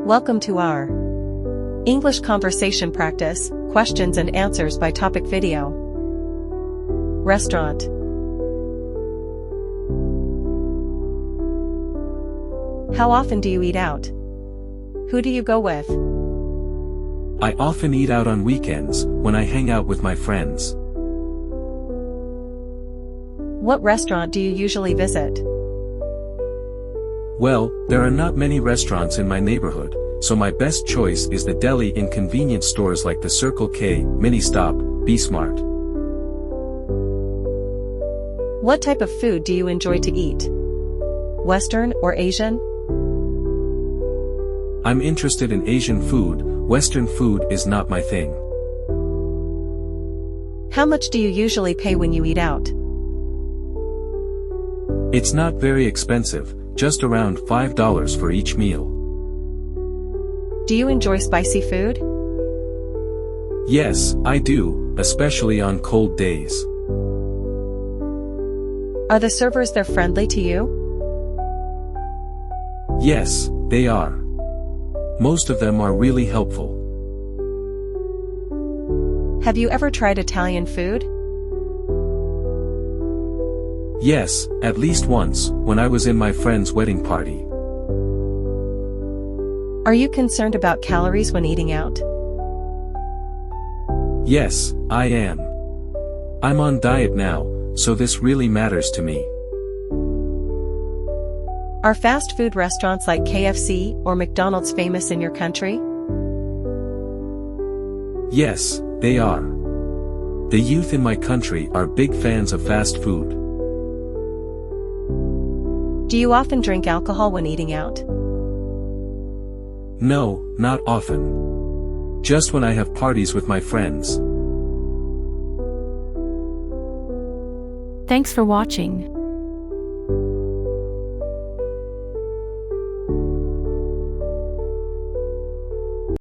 Welcome to our English conversation practice, questions and answers by topic video. Restaurant. How often do you eat out? Who do you go with? I often eat out on weekends, when I hang out with my friends. What restaurant do you usually visit? Well, there are not many restaurants in my neighborhood, so my best choice is the deli in convenience stores like the Circle K, Ministop, B-Smart. What type of food do you enjoy to eat? Western or Asian? I'm interested in Asian food, Western food is not my thing. How much do you usually pay when you eat out? It's not very expensive, just around $5 for each meal. Do you enjoy spicy food? Yes, I do, especially on cold days. Are the servers there friendly to you? Yes, they are. Most of them are really helpful. Have you ever tried Italian food? Yes, at least once, when I was in my friend's wedding party. Are you concerned about calories when eating out? Yes, I am. I'm on diet now, so this really matters to me. Are fast food restaurants like KFC or McDonald's famous in your country? Yes, they are. The youth in my country are big fans of fast food. Do you often drink alcohol when eating out? No, not often. Just when I have parties with my friends. Thanks for watching.